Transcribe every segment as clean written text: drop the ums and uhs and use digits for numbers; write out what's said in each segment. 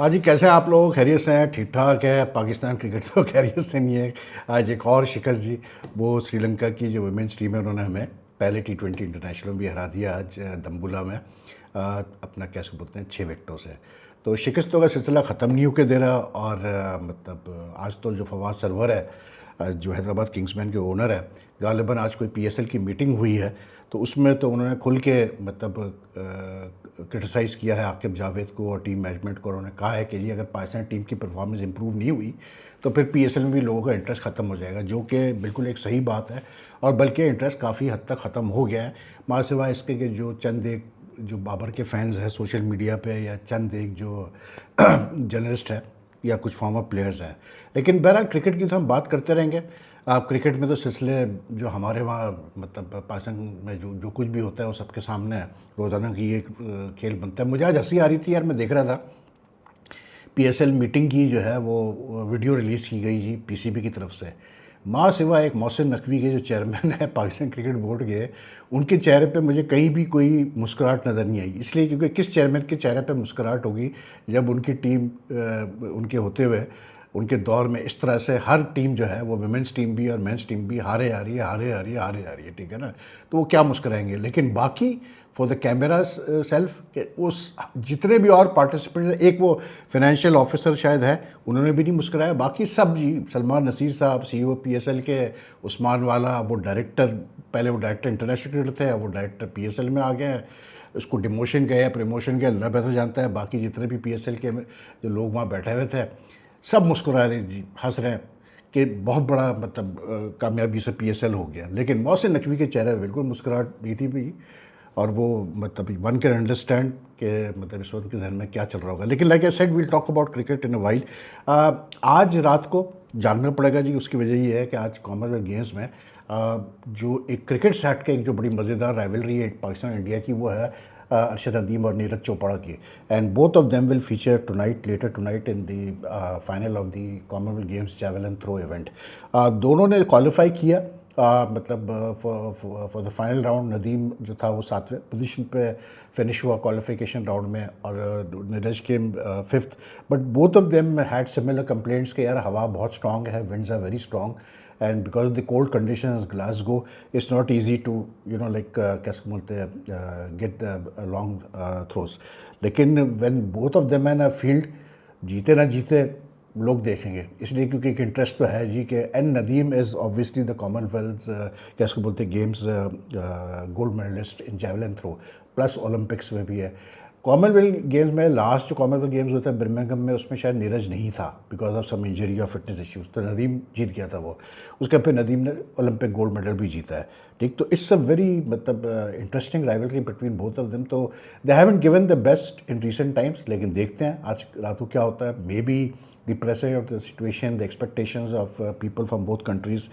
हाँ जी, कैसे हैं आप लोग? खैरियत से हैं? ठीक ठाक है? पाकिस्तान क्रिकेट तो खैरियत से नहीं है। आज एक और शिकस्त जी, वो श्रीलंका की जो वुमेन्स टीम है उन्होंने हमें पहले T20 इंटरनेशनल भी हरा दिया आज दम्बुला में। अपना कैसे बोलते हैं 6 विकेटों से। तो शिकस्तों का सिलसिला ख़त्म नहीं होके दे रहा और मतलब आज तो जो फवाद सरवर है जो हैदराबाद किंग्समैन के ओनर है, गालिबन आज कोई PSL की मीटिंग हुई है तो उसमें तो उन्होंने खुल के मतलब क्रिटिसाइज़ किया है आकिब जावेद को और टीम मैनेजमेंट को। उन्होंने कहा है कि जी अगर पाकिस्तान टीम की परफॉर्मेंस इंप्रूव नहीं हुई तो फिर PSL में भी लोगों का इंटरेस्ट ख़त्म हो जाएगा, जो कि बिल्कुल एक सही बात है और बल्कि इंटरेस्ट काफ़ी हद तक ख़त्म हो गया है। माँ सिवाय इसके कि जो चंद एक जो बाबर के फैंस हैं सोशल मीडिया पे या चंद एक जो जर्नलिस्ट है या कुछ फॉर्मर प्लेयर्स हैं। लेकिन बहरहाल क्रिकेट की तो हम बात करते रहेंगे। आप क्रिकेट में तो सिलसिले जो हमारे वहाँ मतलब पाकिस्तान में जो जो कुछ भी होता है वो सबके सामने है। रोज़ाना की एक खेल बनता है। मुझे आज हंसी आ रही थी यार, मैं देख रहा था PSL मीटिंग की जो है वो वीडियो रिलीज़ की गई जी PCB की तरफ से। माँ सिवा एक मोहसिन नकवी के जो चेयरमैन है पाकिस्तान क्रिकेट बोर्ड के, उनके चेहरे पे मुझे कहीं भी कोई मुस्कुराहट नज़र नहीं आई। इसलिए क्योंकि किस चेयरमैन के चेहरे पे मुस्कुराहट होगी जब उनकी टीम उनके होते हुए उनके दौर में इस तरह से हर टीम जो है वो वुमेंस टीम भी और मेंस टीम भी हारे आ रही है, हारे आ रही है, हारे आ रही है, ठीक है ना। तो वो क्या मुस्कुराएंगे। लेकिन बाकी फॉर द कैमरा सेल्फ के उस जितने भी और पार्टिसिपेंट, एक वो फाइनेंशियल ऑफिसर शायद है, उन्होंने भी नहीं मुस्कुराया। बाकी सब जी, सलमान नसीर साहब CEO PSL के, उस्मान वाला वो डायरेक्टर, पहले वो डायरेक्टर इंटरनेशनल क्रिकेट थे, अब वो डायरेक्टर PSL में आ गए हैं। उसको डिमोशन गया प्रमोशन गया अल्लाह बेहतर जानता है। बाकी जितने भी PSL के जो लोग वहाँ बैठे हुए थे सब मुस्कुरा रहे जी, हंस रहे हैं कि बहुत बड़ा मतलब कामयाबी से PSL हो गया। लेकिन मोहसिन नकवी के चेहरे पर बिल्कुल मुस्कुराहट नहीं थी भी। और वो मतलब वन कैन अंडरस्टैंड कि मतलब इस वक्त के जहन में क्या चल रहा होगा। लेकिन like I said, will talk about cricket in a while. आज रात को जागना पड़ेगा जी। उसकी वजह ये है कि आज कॉमनवेल्थ गेम्स में जो एक क्रिकेट सेट के एक जो बड़ी मज़ेदार राइवलरी है पाकिस्तान इंडिया की, वो है अरशद नदीम और नीरज चोपड़ा की। And both of them will feature tonight, later tonight in the final of the Commonwealth Games javelin throw event. दोनों ने क्वालिफाई किया मतलब for the final round. Nadeem जो था वो 7वें पोजीशन पे फिनिश हुआ क्वालिफिकेशन राउंड में और नीरज के 5th। But both of them had similar complaints कि यार हवा बहुत स्ट्रॉन्ग है, winds are very strong and because of the cold conditions Glasgow it's not easy to like कैसे बोलते हैं गेट द लॉन्ग थ्रोज। लेकिन when both of them in a field, जीते ना जीते लोग देखेंगे, इसलिए क्योंकि एक इंटरेस्ट तो है जी कि एन Nadeem is obviously the Commonwealth क्या इसको बोलते हैं Games gold medalist in javelin throw, plus Olympics में भी है। कॉमनवेल्थ गेम्स में लास्ट जो कॉमनवेल्थ गेम्स होता है बर्मिंघम में, उसमें शायद नीरज नहीं था बिकॉज ऑफ सम इंजरी या फिटनेस इश्यूज, तो नदीम जीत गया था वो। उसके फिर नदीम ने ओलंपिक गोल्ड मेडल भी जीता है, ठीक। तो इट्स अ वेरी मतलब interesting rivalry between both of them. तो they haven't given the best in recent times, लेकिन देखते हैं आज रात को क्या होता है। May be the pressure of the situation, the expectations of people from both countries,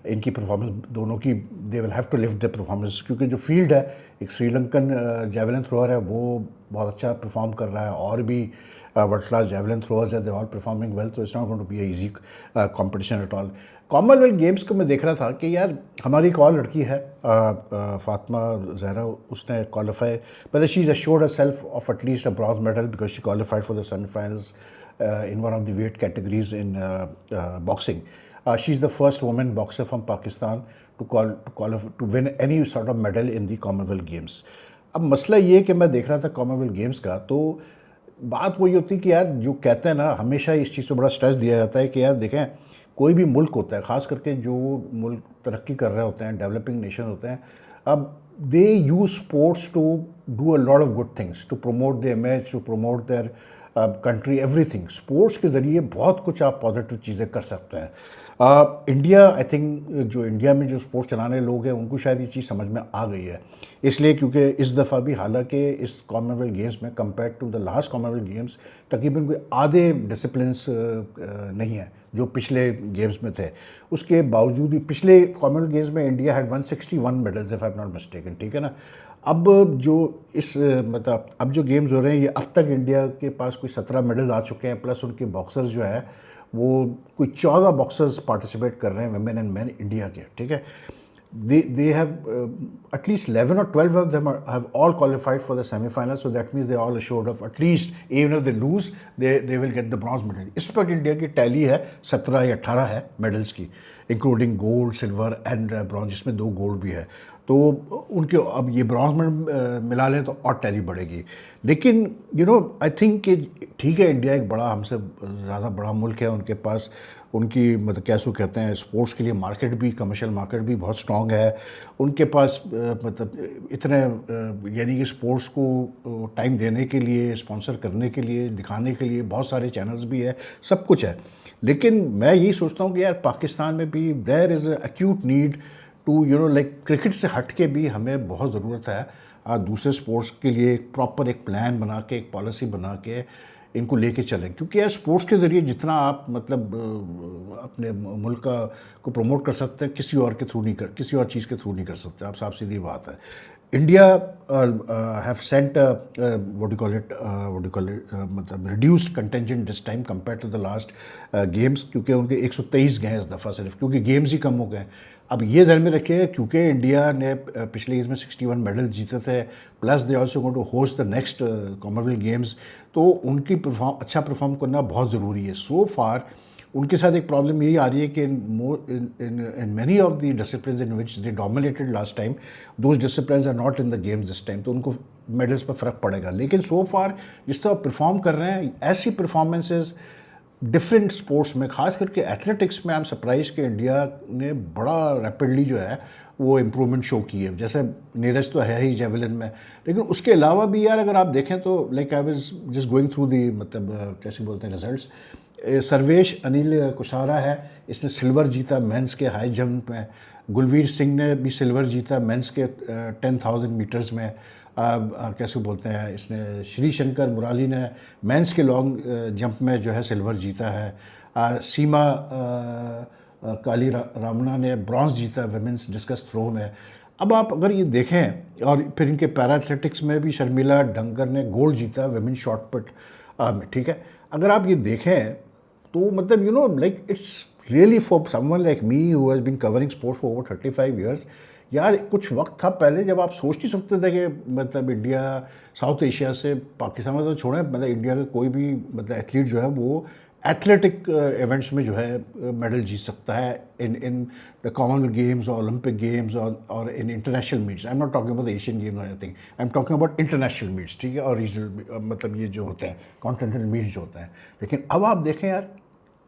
इनकी परफॉर्मेंस दोनों की, they will have to lift the performance. क्योंकि जो फील्ड है, एक श्रीलंकन जैवलिन थ्रोअर है वो बहुत अच्छा परफॉर्म कर रहा है और भी वर्ल्ड क्लास जैवलिन थ्रोअर्स है, दे ऑल परफॉर्मिंग वेल। तो it's not going to be a easy competition at all. Commonwealth Games को मैं देख रहा था कि यार हमारी एक और लड़की है फातिमा जहरा, उसने क्वालिफाई मतलब she is assured her self of at least a bronze medal because she qualified for the semifinals in one of the weight categories in boxing. She's the first woman boxer from Pakistan to win any sort of medal in the Commonwealth Games. अब मसला ये कि मैं देख रहा था Commonwealth games का, तो बात वही होती है कि यार जो कहते हैं ना, हमेशा इस चीज़ पे बड़ा स्ट्रेस दिया जाता है कि यार देखें, कोई भी मुल्क होता है, ख़ास करके जो मुल्क तरक्की कर रहे होते हैं, डेवलपिंग नेशन होते हैं, अब they use sports to do a lot of good things, to promote the image, to promote their country, everything. Sports के ज़रिए बहुत कुछ आप पॉजिटिव चीज़ें कर सकते हैं। इंडिया, आई थिंक जो इंडिया में जो स्पोर्ट्स चलाने लोग हैं उनको शायद ये चीज़ समझ में आ गई है। इसलिए क्योंकि इस दफ़ा भी हालांकि इस कॉमनवेल्थ गेम्स में compare to the last Commonwealth Games तकरीबन कोई आधे डिसिप्लिन्स नहीं है जो पिछले गेम्स में थे। उसके बावजूद भी पिछले कॉमनवेल्थ गेम्स में India had 161 medals if I am not mistaken, ठीक है ना। अब जो इस मतलब अब जो गेम्स हो रहे हैं, ये अब तक इंडिया के पास कोई 17 मेडल आ चुके हैं, प्लस उनके बॉक्सर्स जो है वो कोई 14 बॉक्सर्स पार्टिसिपेट कर रहे हैं, वुमेन एंड मेन इंडिया के, ठीक है। they have at least 11 or 12 of them have all qualified for the semi-final, so that means they all assured of at least, even if they lose, they will get the bronze medal. इस पर India की tally है 17 या 18 है medals की, including gold, silver and bronze, जिसमें 2 gold भी है। तो उनके अब ये ब्रॉन्ज मेडल मिला लें तो और टैली बढ़ेगी। लेकिन आई थिंक कि ठीक है, इंडिया एक बड़ा, हमसे ज़्यादा बड़ा मुल्क है, उनके पास उनकी मतलब कैसे कहते हैं, स्पोर्ट्स के लिए मार्केट भी, कमर्शियल मार्केट भी बहुत स्ट्रॉन्ग है उनके पास। मतलब इतने यानी कि स्पोर्ट्स को टाइम देने के लिए, स्पॉन्सर करने के लिए, दिखाने के लिए बहुत सारे चैनल्स भी है, सब कुछ है। लेकिन मैं यही सोचता हूँ कि यार पाकिस्तान में भी there is a acute need to like cricket से हट के भी हमें बहुत ज़रूरत है दूसरे स्पोर्ट्स के लिए एक प्रॉपर एक प्लान बना के, एक पॉलिसी बना के इनको लेके चलें। क्योंकि यार स्पोर्ट्स के ज़रिए जितना आप मतलब अपने मुल्क को प्रमोट कर सकते हैं, किसी और के थ्रू नहीं कर, किसी और चीज़ के थ्रू नहीं कर सकते आप, साफ सीधी बात है। India have sent what do call it मतलब reduced contingent this time compare to the last games, क्योंकि उनके 123 गए इस दफ़ा सिर्फ, क्योंकि गेम्स ही कम हो गए। अब ये ध्यान में रखिए, क्योंकि इंडिया ने पिछले इसमें 61 मेडल जीते थे, plus they also going to host the next Commonwealth Games, तो उनकी अच्छा परफॉर्म करना बहुत ज़रूरी है। सो फार उनके साथ एक प्रॉब्लम यही आ रही है कि in many of the disciplines in which they dominated last time, those disciplines are not in the games this time, तो उनको मेडल्स पर फ़र्क पड़ेगा। लेकिन सो फार जिस तरह परफॉर्म कर रहे हैं, ऐसी परफॉर्मेंसेज डिफरेंट स्पोर्ट्स में, खास करके एथलेटिक्स में, आई एम सरप्राइज कि इंडिया ने बड़ा रैपिडली जो है वो इम्प्रूवमेंट शो की है। जैसे नीरज तो है ही जेवलिन में, लेकिन उसके अलावा भी यार अगर आप देखें तो like I was just going through the मतलब कैसे बोलते हैं रिजल्ट्स, सर्वेश अनिल कुशारा है, इसने सिल्वर जीता मेंस के हाई जंप में। गुलवीर सिंह ने भी सिल्वर जीता मेंस के 10,000 मीटर्स में। कैसे बोलते हैं, इसने श्री शंकर मुराली ने मेंस के लॉन्ग जंप में जो है सिल्वर जीता है। सीमा काली रामना ने ब्रॉन्ज जीता विमेंस डिस्कस थ्रो में। अब आप अगर ये देखें, और फिर इनके पैरा एथलेटिक्स में भी शर्मिला डंगर ने गोल्ड जीता विमेन शॉट पुट में, ठीक है। अगर आप ये देखें तो मतलब like it's really for someone like me who has been covering sports for over 35 years, यार कुछ वक्त था पहले जब आप सोच नहीं सकते थे कि मतलब इंडिया साउथ एशिया से, पाकिस्तान में तो छोड़ें, मतलब इंडिया का कोई भी मतलब एथलीट जो है वो एथलेटिक इवेंट्स में जो है मेडल जीत सकता है इन द कॉमनवेल्थ गेम्स और ओलंपिक गेम्स और in international meets. I am not talking about the Asian games और anything, I am talking about international meets, ठीक है, और रीजनल मतलब ये जो होते हैं कॉन्टिनेंटल मीट्स जो होते हैं। लेकिन अब आप देखें यार,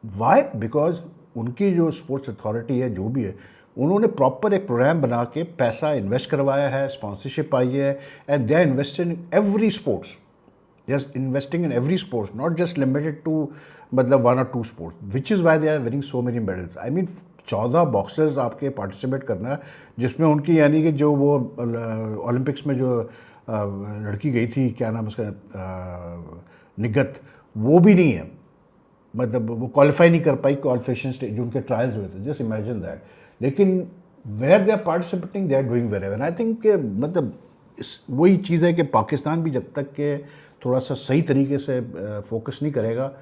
वाई? बिकॉज उनकी जो स्पोर्ट्स अथॉरिटी है, जो भी है, उन्होंने प्रॉपर एक प्रोग्राम बना के पैसा इन्वेस्ट करवाया है, स्पॉन्सरशिप आई है, and they are invested in every sports, just investing in every sports, not just limited to मतलब 1 or 2 sports, which is why they are winning so many medals. I mean 14 boxers आपके participate करना, जिसमें उनकी यानी कि जो वो Olympics में जो लड़की गई थी, क्या नाम उसका, निगत, वो भी नहीं है, मतलब वो क्वालिफाई नहीं कर पाई क्वालिफिकेशन स्टेज जो उनके ट्रायल्स हुए थे, जस्ट इमेजिन दैट। लेकिन where they are participating, they are doing very well. I think मतलब वही चीज़ है कि पाकिस्तान भी जब तक के थोड़ा सा सही तरीके से फोकस नहीं करेगा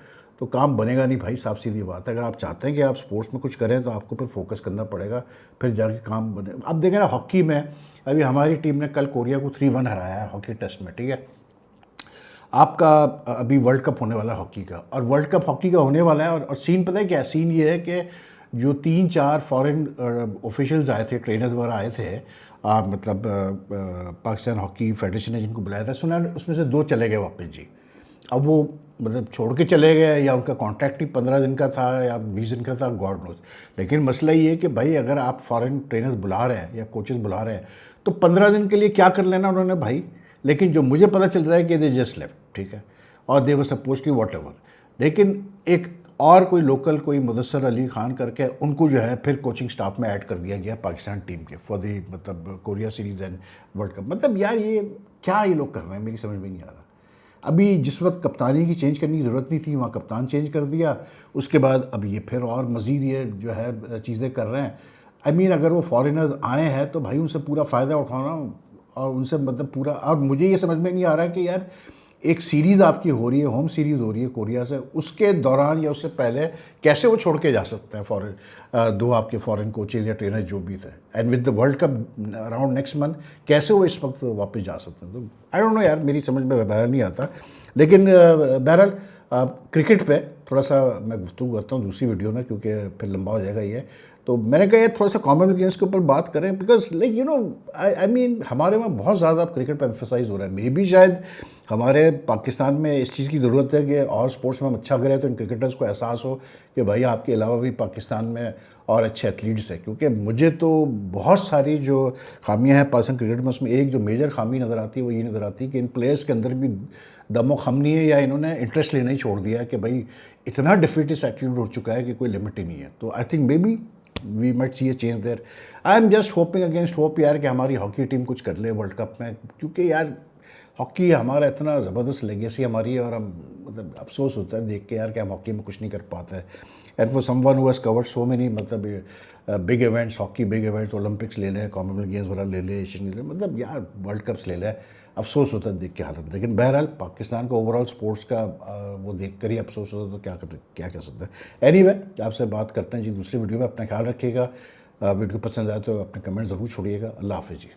तो काम बनेगा नहीं भाई, साफ सीधी बात है। अगर आप चाहते हैं कि आप स्पोर्ट्स में कुछ करें तो आपको फिर फोकस करना पड़ेगा, फिर जाके काम बने। अब देखें ना, हॉकी में अभी हमारी टीम ने कल कोरिया को 3-1 हराया है हॉकी टेस्ट में, ठीक है। आपका अभी वर्ल्ड कप होने वाला है हॉकी का, और वर्ल्ड कप हॉकी का होने वाला है, और सीन पता है क्या सीन ये है कि जो 3-4 फॉरेन ऑफिशियल्स आए थे, ट्रेनर्स वगैरह आए थे, मतलब पाकिस्तान हॉकी फेडरेशन ने जिनको बुलाया था, सुना उसमें से 2 चले गए वापस जी। अब वो मतलब छोड़ के चले गए या उनका कॉन्ट्रैक्ट ही 15 दिन का था या 20 दिन का था, गॉड नोज। लेकिन मसला ये है कि भाई अगर आप फॉरेन ट्रेनर्स बुला रहे हैं या कोचेस बुला रहे हैं तो 15 दिन के लिए क्या कर लेना उन्होंने भाई। लेकिन जो मुझे पता चल रहा है कि दे जस्ट लेफ्ट, ठीक है, और they were suppose to whatever. लेकिन एक और कोई लोकल कोई मुदस्सर अली खान करके उनको जो है फिर कोचिंग स्टाफ में ऐड कर दिया गया पाकिस्तान टीम के फॉर दी मतलब Korea series and world cup. मतलब यार ये क्या ये लोग कर रहे हैं, मेरी समझ में नहीं आ रहा। अभी जिस वक्त कप्तानी की चेंज करने की ज़रूरत नहीं थी, वहाँ कप्तान चेंज कर दिया, उसके बाद अब ये फिर और मज़ीद ये जो है चीज़ें कर रहे हैं। आई मीन अगर वो फॉरेनर्स आए हैं तो भाई उनसे पूरा फ़ायदा उठाना और उनसे मतलब पूरा। और मुझे ये समझ में नहीं आ रहा कि यार एक सीरीज़ आपकी हो रही है, होम सीरीज़ हो रही है कोरिया से, उसके दौरान या उससे पहले कैसे वो छोड़ के जा सकते हैं फॉरेन, दो आपके फॉरेन कोचेज या ट्रेनर जो भी थे, and with the world cup around next month कैसे वो इस वक्त वापस जा सकते हैं? तो आई डोंट नो यार, मेरी समझ में बहरहाल नहीं आता। लेकिन बहरहाल क्रिकेट पे थोड़ा सा मैं गुफ्तगू करता हूँ दूसरी वीडियो में, क्योंकि फिर लंबा हो जाएगा ये। तो मैंने कहा यार थोड़ा सा कॉमनवेल्थ गेम्स के ऊपर बात करें, because like you know I mean हमारे में बहुत ज़्यादा अब क्रिकेट पर एम्फेसाइज हो रहा है। मे बी शायद हमारे पाकिस्तान में इस चीज़ की ज़रूरत है कि और स्पोर्ट्स में हम अच्छा करें तो इन क्रिकेटर्स को एहसास हो कि भाई आपके अलावा भी पाकिस्तान में और अच्छे एथलीट्स हैं। क्योंकि मुझे तो बहुत सारी जो खामियां हैं पाकिस्तान क्रिकेट में, उसमें एक जो मेजर खामी नज़र आती है वो ये नज़र आती है कि इन प्लेयर्स के अंदर भी दमो खम नहीं है, या इन्होंने इंटरेस्ट लेना ही छोड़ दिया है कि भाई इतना डिफिटिस्ट एटीट्यूड हो चुका है कि कोई लिमिट ही नहीं है। तो I think maybe we might see a change there. I am just hoping against hope यार कि हमारी हॉकी टीम कुछ कर ले वर्ल्ड कप में, क्योंकि यार हॉकी हमारा इतना ज़बरदस्त लेगेसी हमारी है, और हम मतलब अफसोस होता है देख के यार कि हम हॉकी में कुछ नहीं कर पाते हैं। And for someone who has covered so many मतलब big events, hockey big events, Olympics ले लें, कॉमनवेल्थ गेम्स वगैरह ले लें, एशियन गेम्स, मतलब यार वर्ल्ड कप्स ले लें, अफसोस होता है देख के हालत। लेकिन बहरहाल पाकिस्तान का ओवरऑल स्पोर्ट्स का वो देख कर ही अफसोस होता है, तो क्या कर सकते हैं। एनीवे आपसे बात करते हैं जी दूसरी वीडियो में। अपना ख्याल रखिएगा, वीडियो पसंद आए तो अपने कमेंट ज़रूर छोड़िएगा। अल्लाह हाफिज़ जी।